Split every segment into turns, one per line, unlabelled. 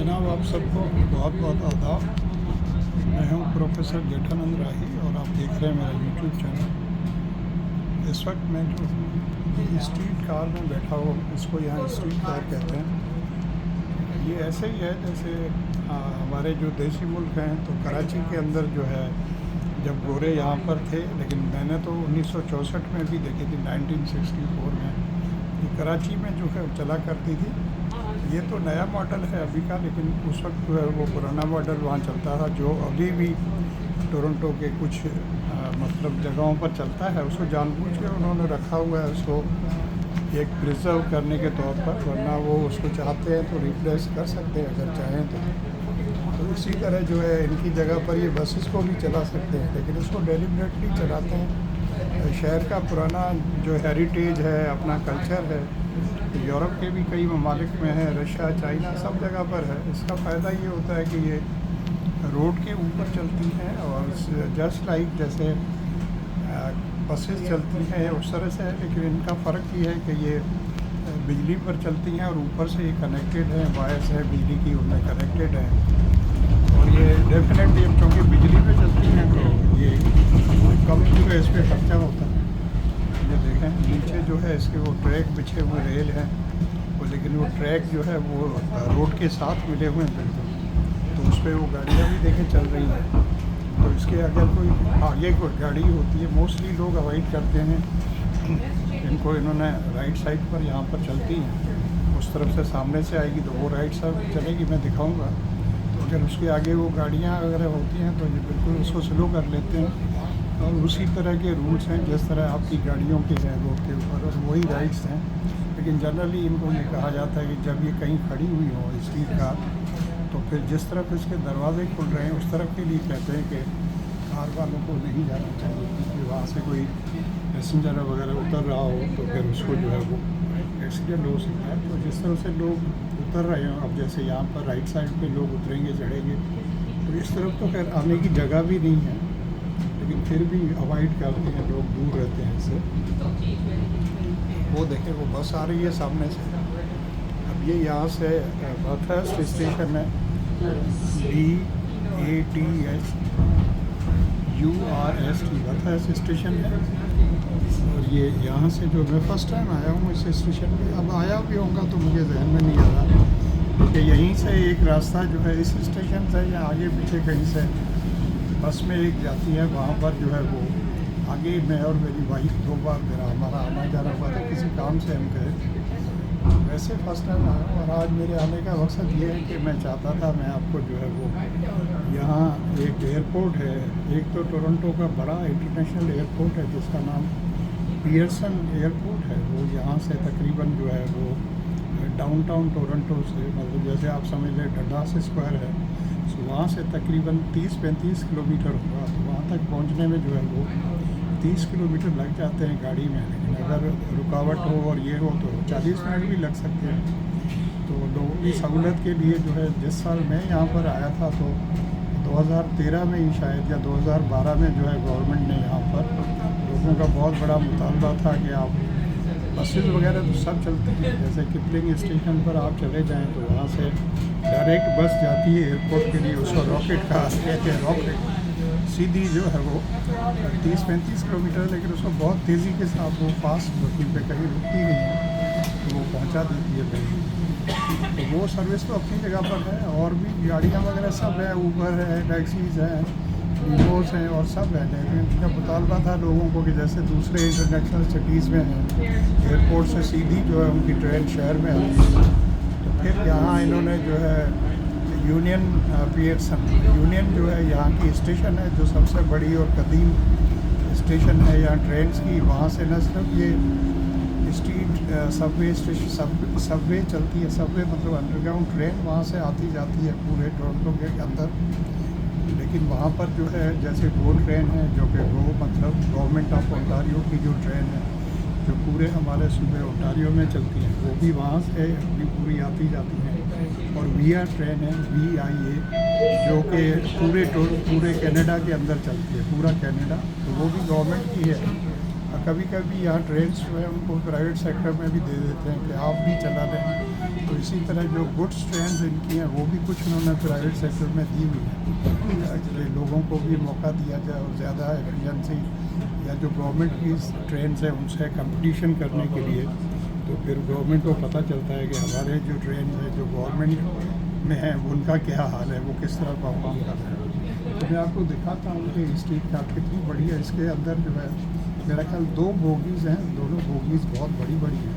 जनाब, आप सबको बहुत बहुत आदाब। मैं हूं प्रोफेसर जेठानंद राही और आप देख रहे हैं मेरा यूट्यूब चैनल। इस वक्त मैं जो ये स्ट्रीट कार में बैठा हूँ, इसको यहाँ स्ट्रीट कार कहते हैं। ये ऐसे ही है जैसे हमारे जो देसी मुल्क हैं, तो कराची के अंदर जो है जब गोरे यहाँ पर थे, लेकिन मैंने तो 1964 में भी देखी थी, 1964 में ये कराची में जो है चला करती थी। ये तो नया मॉडल है अभी का, लेकिन उस वक्त जो है वो पुराना मॉडल वहाँ चलता था, जो अभी भी टोरंटो के कुछ मतलब जगहों पर चलता है। उसको जानबूझ के उन्होंने रखा हुआ है, उसको एक प्रिजर्व करने के तौर पर, वरना वो उसको चाहते हैं तो रिप्लेस कर सकते हैं अगर चाहें तो इसी तरह जो है इनकी जगह पर ये बसेस को भी चला सकते हैं, लेकिन इसको डेलिबरेटली चलाते हैं। शहर का पुराना जो हेरिटेज है, अपना कल्चर है, यूरोप के भी कई ममालिक में है, रशिया, चाइना, सब जगह पर है। इसका फ़ायदा ये होता है कि ये रोड के ऊपर चलती हैं और जस्ट लाइक जैसे बसेस चलती हैं उस तरह से है, लेकिन इनका फ़र्क ये है कि ये बिजली पर चलती हैं और ऊपर से ये कनेक्टेड हैं, वायर्स है बिजली की उनमें कनेक्टेड है। और ये डेफिनेटली क्योंकि बिजली पे चलती हैं तो ये कम जो है इस पर खर्चा होता है। ये देखें नीचे जो है इसके वो ट्रैक बिछे हुए रेल हैं, वो लेकिन वो ट्रैक जो है वो रोड के साथ मिले हुए हैं बिल्कुल, तो उस पर वो गाड़ियाँ भी देखें चल रही हैं। तो इसके अगर कोई आगे कोई गाड़ी होती है, मोस्टली लोग अवॉइड करते हैं इनको, इन्होंने राइट साइड पर यहाँ पर चलती हैं, उस तरफ से सामने से आएगी तो वो राइट साइड चलेगी, मैं दिखाऊँगा। तो अगर उसके आगे वो गाड़ियाँ वगैरह होती हैं तो ये बिल्कुल उसको स्लो कर लेते हैं, और उसी तरह के रूल्स हैं जिस तरह आपकी गाड़ियों के हैं रोड के ऊपर, और वही राइट्स हैं। लेकिन जनरली इनको ये कहा जाता है कि जब ये कहीं खड़ी हुई हो स्ट्रीट कार, तो फिर जिस तरफ इसके दरवाजे खुल रहे हैं उस तरफ के लिए कहते हैं कि कार वालों को नहीं जाना चाहिए, क्योंकि वहाँ से कोई पैसेंजर वगैरह उतर रहा हो तो फिर उसको जो है वो एक्सीडेंट हो सकता है। तो जिस तरह से लोग उतर रहे हैं, अब जैसे यहाँ पर राइट साइड पे लोग उतरेंगे चढ़ेंगे, तो इस तरफ तो खैर आने की जगह भी नहीं है, लेकिन फिर भी अवॉइड करते हैं लोग, दूर रहते हैं इससे। वो देखें वो बस आ रही है सामने से। अब ये यहाँ से बाथर्स्ट स्टेशन है, BATHURST बाथर्स्ट स्टेशन है। और ये यहाँ से जो मैं फ़र्स्ट टाइम आया हूँ इस स्टेशन पे, अब आया भी होगा तो मुझे जहन में नहीं आ रहा, क्योंकि यहीं से एक रास्ता जो है इस स्टेशन से या आगे पीछे कहीं से बस में एक जाती है, वहाँ पर जो है वो आगे मैं और मेरी वाइफ 2 बार मेरा हमारा आना जाना हुआ था, किसी काम से हम गए। वैसे फर्स्ट टाइम आया हूँ, और आज मेरे आने का मकसद ये है कि मैं चाहता था मैं आपको जो है वो यहाँ एक एयरपोर्ट है, एक तो टोरंटो का बड़ा इंटरनेशनल एयरपोर्ट है जिसका नाम पियर्सन एयरपोर्ट है। वो यहाँ से तकरीबन जो है वो डाउनटाउन टोरंटो से, मतलब जैसे आप समझ लें डंडास स्क्वायर है, तो वहाँ से तकरीबन 30-35 किलोमीटर होगा। तो वहाँ तक पहुँचने में जो है वो 30 किलोमीटर लग जाते हैं गाड़ी में, लेकिन अगर रुकावट हो और ये हो तो 40 मिनट भी लग सकते हैं। तो लोगों की सहूलत के लिए जो है, जिस साल मैं यहाँ पर आया था तो 2013 में ही शायद या 2012 में जो है गवर्नमेंट ने यहाँ पर लोगों का बहुत बड़ा मुतालबा था कि आप बसेस वगैरह तो सब चलती हैं, जैसे किपलिंग स्टेशन पर आप चले जाएं तो वहाँ से डायरेक्ट बस जाती है एयरपोर्ट के लिए, उसको रॉकेट का कहते हैं, रॉकेट सीधी जो है वो 30-35 किलोमीटर, लेकिन उसको बहुत तेज़ी के साथ वो फास्ट होती पे कहीं रुकती नहीं है, तो वो पहुँचा देती है कहीं। तो वो सर्विस तो अपनी जगह पर है, और भी गाड़ियाँ वगैरह सब है, ऊबर है, टैक्सीज़ हैं, वीवोस हैं और सब है। लेकिन इनका मुतालबा था लोगों को कि जैसे दूसरे इंटरनेशनल सिटीज़ में हैं, एयरपोर्ट से सीधी जो है उनकी ट्रेन शहर में आती है। तो फिर यहाँ इन्होंने जो है यूनियन पियर्सन यूनियन जो है यहाँ की स्टेशन है, जो सबसे बड़ी और कदीम स्टेशन है यहाँ ट्रेन की। वहाँ से न सिर्फ ये स्ट्रीट सबवे स्टेशन सबवे चलती है, सबवे मतलब अंडरग्राउंड ट्रेन वहाँ से आती जाती है पूरे टोरंटो के अंदर, लेकिन वहाँ पर जो है जैसे गो ट्रेन है, जो कि गो मतलब गवर्नमेंट ऑफ ओंटारियो की जो ट्रेन है, जो पूरे हमारे सूबे ओंटारियो में चलती हैं, वो भी वहाँ से अपनी पूरी आती जाती हैं। और VIA ट्रेन है, VIA, जो कि पूरे कनाडा के अंदर चलती है, पूरा कनाडा, तो वो भी गवर्नमेंट की है। कभी कभी यहाँ ट्रेन जो है उनको प्राइवेट सेक्टर में भी दे देते हैं कि आप भी चला लें, तो इसी तरह जो गुड्स ट्रेन इनकी हैं वो भी कुछ उन्होंने प्राइवेट सेक्टर में दी हुई है कि लोगों को भी मौका दिया जाए और ज़्यादा एफिशिएंसी या जो गवर्नमेंट की ट्रेन है उनसे कंपटीशन करने के लिए। तो फिर गवर्नमेंट को पता चलता है कि हमारे जो ट्रेन है जो गवर्नमेंट में है उनका क्या हाल है, वो किस तरह परफॉर्म कर रहे हैं। तो मैं आपको दिखाता हूँ कि स्ट्रीट कार कितनी बड़ी है। इसके अंदर जो है मेरा ख्याल 2 बोगीज़ हैं, दोनों बोगीज़ बहुत बड़ी बड़ी हैं।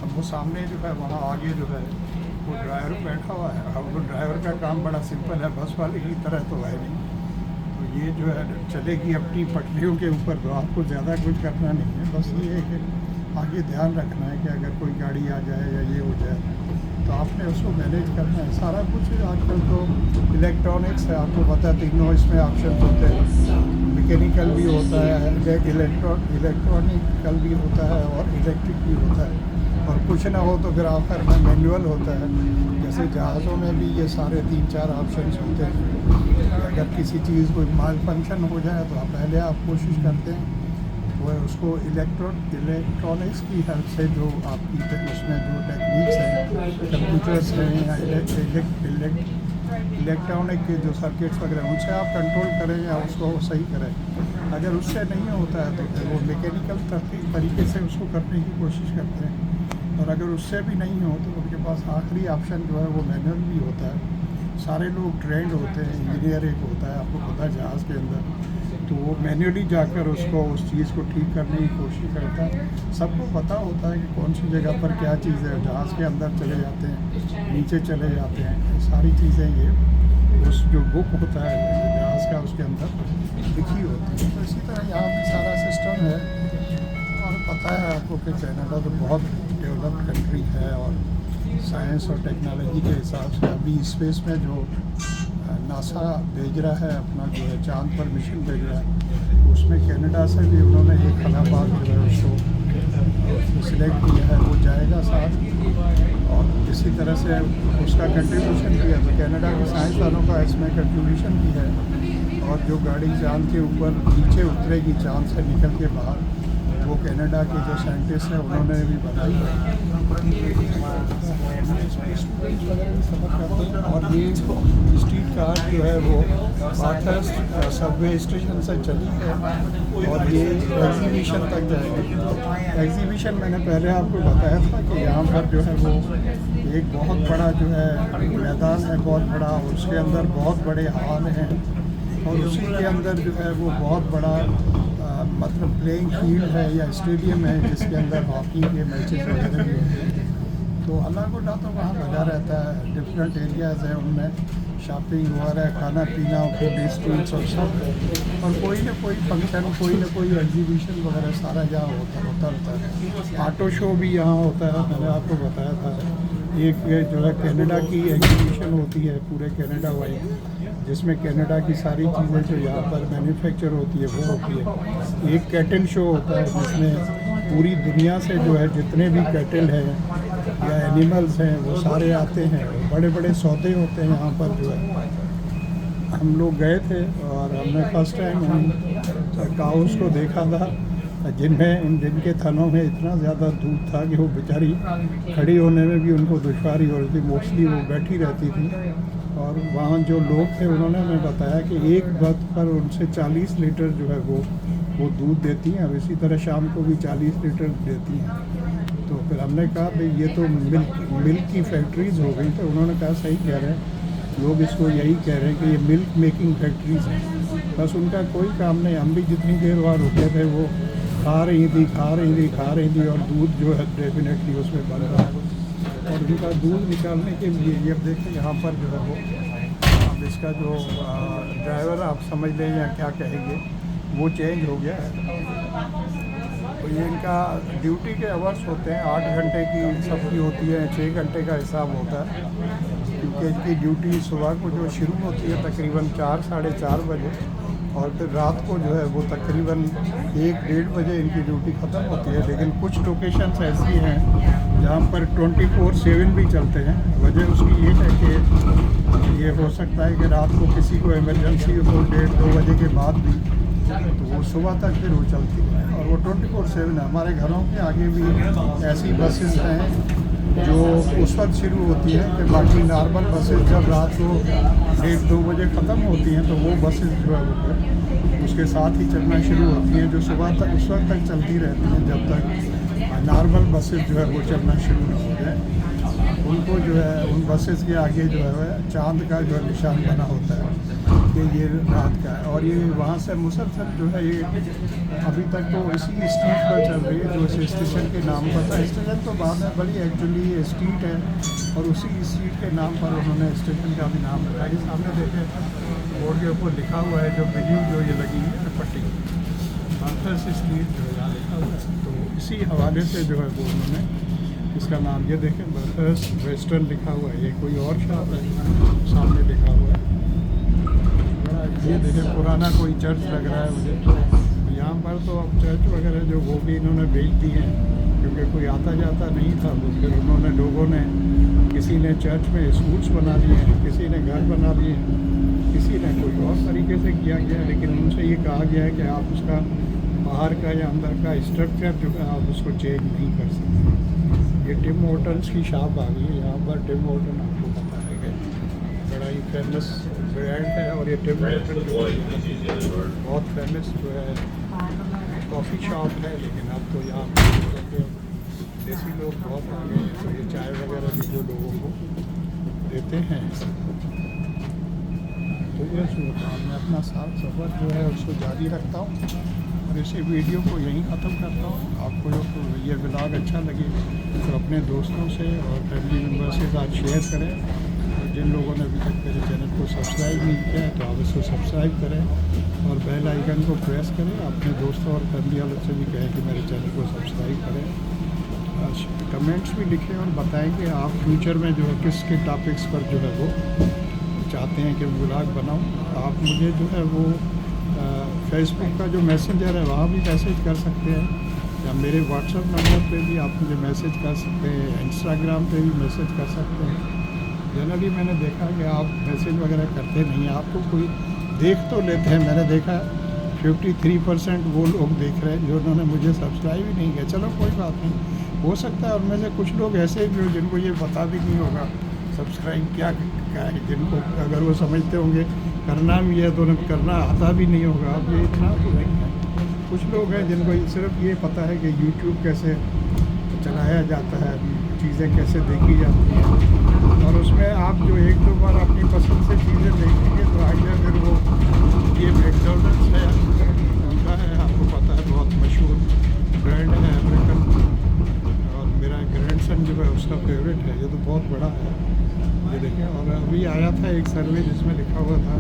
अब वो सामने जो है वहाँ आगे जो है वो ड्राइवर बैठा हुआ है। अब वो ड्राइवर का काम बड़ा सिंपल है, बस वाले की तरह तो है नहीं। तो ये जो है चलेगी अपनी पटरियों के ऊपर, तो आपको ज़्यादा कुछ करना नहीं है। बस ये है कि आगे ध्यान रखना है कि अगर कोई गाड़ी आ जाए या ये हो जाए तो आपने उसको मैनेज करना है। सारा कुछ आजकल तो इलेक्ट्रॉनिक्स है, आपको पता है तीनों इसमें ऑप्शन होते हैं। मैकेनिकल भी होता है, इलेक्ट्रॉनिकल भी होता है और इलेक्ट्रिक भी होता है, और कुछ ना हो तो फिर आखिर में मैनुअल होता है। जैसे जहाज़ों में भी ये सारे 3-4 ऑप्शन होते हैं। अगर किसी चीज़ कोई माल फंक्शन हो जाए तो पहले आप कोशिश करते हैं वो है उसको इलेक्ट्रॉनिक्स की हेल्प से जो आपकी उसमें जो टेक्निक्स हैं, कंप्यूटर्स हैं या इलेक्ट्रॉनिक के जो सर्किट्स वगैरह उनसे आप कंट्रोल करें या उसको सही करें। अगर उससे नहीं होता है तो फिर वो मैकेनिकल तरीके से उसको करने की कोशिश करते हैं, और अगर उससे भी नहीं हो तो उनके पास आखिरी ऑप्शन जो है वो मैनुअल भी होता है। सारे लोग ट्रेंड होते हैं, इंजीनियर एक होता है, आपको पता है जहाज़ के अंदर, तो वो मैन्युअली जाकर उसको उस चीज़ को ठीक करने की कोशिश करता है। सबको पता होता है कि कौन सी जगह पर क्या चीज़ है। जहाज़ के अंदर चले जाते हैं, नीचे चले जाते हैं, सारी चीज़ें ये उस जो बुक होता है जहाज़ का उसके अंदर लिखी होती है। तो इसी तरह यहाँ भी सारा सिस्टम है। और पता है आपको कि कनाडा तो बहुत डेवलप्ड कंट्री है, और साइंस और टेक्नोलॉजी के हिसाब से अभी स्पेस में जो नासा भेज रहा है अपना जो है चांद पर मिशन भेज रहा है, उसमें कनाडा से भी उन्होंने एक खलाबाग जो है उसको सिलेक्ट किया है, वो जाएगा साथ। और इसी तरह से उसका कंट्रीब्यूशन भी है, तो कनाडा के साइंसदानों का इसमें कंट्रीब्यूशन भी है। और जो गाड़ी चांद के ऊपर नीचे उतरेगी चांद से निकल के बाहर, वो कनाडा के जो साइंटिस्ट हैं उन्होंने भी बनाई है। और ये स्ट्रीट कार जो है वो बाथर्स्ट सबवे स्टेशन से चली है और ये एग्जीबिशन तक जाएगी। एग्जीबिशन मैंने पहले आपको बताया था कि यहाँ पर जो है वो एक बहुत बड़ा जो है मैदान है, बहुत बड़ा, और उसके अंदर बहुत बड़े हॉल हैं, और उसी के अंदर जो है वो बहुत बड़ा मतलब प्लेइंग फील्ड है या स्टेडियम है जिसके अंदर हॉकी के मैचेस वगैरह भी होते हैं। तो अल्लाह को तो वहाँ लगा रहता है, डिफरेंट एरियाज़ हैं, उनमें शॉपिंग वगैरह, खाना पीना, फूड स्ट्रीट्स और सब, और कोई ना कोई फंक्शन, कोई ना कोई एग्जीबिशन वगैरह सारा यहाँ होता रहता है। ऑटो शो भी यहाँ होता है, मैंने आपको बताया था। एक जो है कनाडा की एग्जीबिशन होती है पूरे कनाडा वाइड, जिसमें कनाडा की सारी चीज़ें जो यहाँ पर मैन्युफैक्चर होती है वो होती है। एक कैटल शो होता है जिसमें पूरी दुनिया से जो है जितने भी कैटल हैं या एनिमल्स हैं वो सारे आते हैं। बड़े बड़े सौदे होते हैं यहाँ पर जो है। हम लोग गए थे और हमने फर्स्ट टाइम हम काउस को देखा था, जिनके थनों में इतना ज़्यादा दूध था कि वो बेचारी खड़ी होने में भी उनको दुश्वारी हो रही थी, मोस्टली वो बैठी रहती थी। और वहाँ जो लोग थे उन्होंने हमें बताया कि एक वक्त पर उनसे 40 लीटर जो है वो दूध देती हैं, और इसी तरह शाम को भी 40 लीटर देती हैं। तो फिर हमने कहा भाई ये तो मिल्क की फैक्ट्रीज़ हो गई। तो उन्होंने कहा सही कह रहे हैं लोग, इसको यही कह रहे हैं कि ये मिल्क मेकिंग फैक्ट्रीज़ हैं, बस उनका कोई काम नहीं। हम भी जितनी देर वहाँ रुके थे वो खा रही थी और दूध जो है डेफिनेटली उसमें बन रहा है। और उनका दूध निकालने के लिए ये अब देखें यहाँ पर जो है वो अब इसका जो ड्राइवर आप समझ लें या क्या कहेंगे वो चेंज हो गया है। तो ये इनका ड्यूटी के आवर्स होते हैं, 8 घंटे की सबकी होती है, 6 घंटे का हिसाब होता है, क्योंकि इनकी ड्यूटी सुबह को जो शुरू होती है तकरीबन 4 साढ़े 4 बजे, और फिर रात को जो है वो तकरीबन 1-1:30 बजे इनकी ड्यूटी ख़त्म होती है। लेकिन कुछ लोकेशंस ऐसी हैं जहाँ पर 24/7 भी चलते हैं। वजह उसकी ये है कि ये हो सकता है कि रात को किसी को इमरजेंसी हो 1:30-2 बजे के बाद भी, तो वो सुबह तक फिर वो चलती है, और वो 24/7 है। हमारे घरों के आगे भी ऐसी बसेस हैं जो उस वक्त शुरू होती है कि बाकी नॉर्मल बसेस जब रात को 1-2 बजे ख़त्म होती हैं तो वो बसेस जो है वो फिर उसके साथ ही चलना शुरू होती हैं, जो सुबह तक उस वक्त तक चलती रहती हैं जब तक नॉर्मल बसेस जो है वो चलना शुरू नहीं हो जाए। उनको जो है उन बसेस के आगे जो है चाँद का जो निशान बना होता है कि ये रात का है, और ये वहाँ से मुसलसल जो है ये अभी तक तो इसी स्ट्रीट पर चल रही है जो इस स्टेशन के नाम पर था। स्टेशन तो बाद में बड़ी एक्चुअली ये स्ट्रीट है और उसी स्ट्रीट के नाम पर उन्होंने स्टेशन का भी नाम रखा है। सामने देखे बोर्ड के ऊपर लिखा हुआ है जो बिल्डिंग जो ये लगी है पट्टी बर्थर्स स्ट्रीट जो है यहाँ लिखा हुआ है, तो इसी हवाले से जो है वो उन्होंने इसका नाम ये देखें बर्थर्स वेस्टर्न लिखा हुआ है। ये कोई और शॉप है सामने लिखा हुआ है। ये देखें पुराना कोई चर्च लग रहा है मुझे यहाँ पर, तो अब चर्च वगैरह जो वो भी इन्होंने बेच दी है क्योंकि कोई आता जाता नहीं था। वो फिर उन्होंने लोगों ने किसी ने चर्च में स्कूल्स बना लिए हैं, किसी ने घर बना लिए हैं, किसी ने कोई और तरीके से किया गया है, लेकिन उनसे ये कहा गया है कि आप उसका बाहर का या अंदर का स्ट्रक्चर जो है आप उसको चेंज नहीं कर सकते। ये टिम होटल्स की शॉप आ गई है यहाँ पर। टिम होटल आपको पता है कि बड़ा ही फेमस ब्रांड है, और ये टिम होटल बहुत फेमस जो है कॉफ़ी शॉप है, लेकिन अब तो यहाँ देसी लोग बहुत आ गए हैं, तो ये चाय वगैरह भी जो लोगों को देते हैं। तो ये मैं अपना साथ सफ़र जो है उसको जारी रखता हूँ और इसी वीडियो को यहीं ख़त्म करता हूँ। आपको जो ये व्लॉग अच्छा लगे तो अपने दोस्तों से और फैमिली मेम्बर के साथ शेयर करें, और जिन लोगों ने अभी तक मेरे चैनल को सब्सक्राइब नहीं किया है तो आप इसको सब्सक्राइब करें और बेल आइकन को प्रेस करें। अपने दोस्तों और फैमिली वालों से भी कहें कि मेरे चैनल को सब्सक्राइब करें। कमेंट्स भी लिखें और बताएं कि आप फ्यूचर में जो है किसके टॉपिक्स पर जो है वो चाहते हैं कि व्लॉग बनाऊँ। आप मुझे जो है वो फेसबुक का जो मैसेंजर है वहाँ भी मैसेज कर सकते हैं, या मेरे व्हाट्सएप नंबर पे भी आप मुझे मैसेज कर सकते हैं, इंस्टाग्राम पे भी मैसेज कर सकते हैं। जनरली मैंने देखा कि आप मैसेज वगैरह करते नहीं हैं, आपको कोई देख तो लेते हैं। मैंने देखा 53% वो लोग देख रहे हैं जो उन्होंने मुझे सब्सक्राइब ही नहीं किया। चलो कोई बात नहीं, हो सकता है उनमें से कुछ लोग ऐसे भी हो जिनको ये पता भी नहीं होगा सब्सक्राइब क्या है, जिनको अगर वो समझते होंगे करना भी है तो उन्हें करना आता भी नहीं होगा। अब ये इतना तो नहीं है। कुछ लोग हैं जिनको सिर्फ ये पता है कि यूट्यूब कैसे चलाया जाता है, चीज़ें कैसे देखी जाती हैं, और उसमें आप जो 1-2 बार अपनी पसंद से चीज़ें देखेंगे तो आगे फिर वो ये मैकडॉनल्ड्स है उनका है, आपको पता है बहुत मशहूर ब्रांड है अमेरिकन, और मेरा ग्रैंडसन जो है उसका फेवरेट है। ये तो बहुत बड़ा है ये देखें। और अभी आया था एक सर्वे जिसमें लिखा हुआ था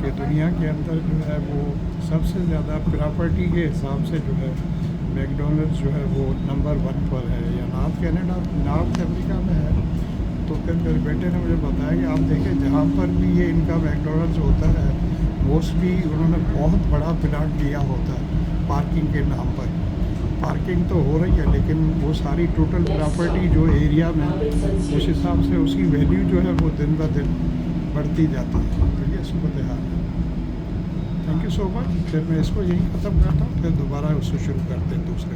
कि दुनिया के अंदर जो है वो सबसे ज़्यादा प्रॉपर्टी के हिसाब से जो है मैकडॉनल्ड्स जो है वो नंबर 1 पर है, या नॉर्थ अमेरिका में है। तो फिर मेरे बेटे ने मुझे बताया कि आप देखें जहाँ पर भी ये इनका मैकडॉनल्ड्स होता है मोस्टली उन्होंने बहुत बड़ा प्लाट लिया होता है पार्किंग के नाम पर। पार्किंग तो हो रही है लेकिन वो सारी टोटल प्रॉपर्टी जो एरिया में उस हिसाब से उसकी वैल्यू जो है वो दिन ब दिन बढ़ती जाती है। तो ये सूरत हाल है। Thank you so much. फिर मैं इसको यहीं ख़त्म करता हूँ, फिर दोबारा उसको शुरू करते हैं दूसरे।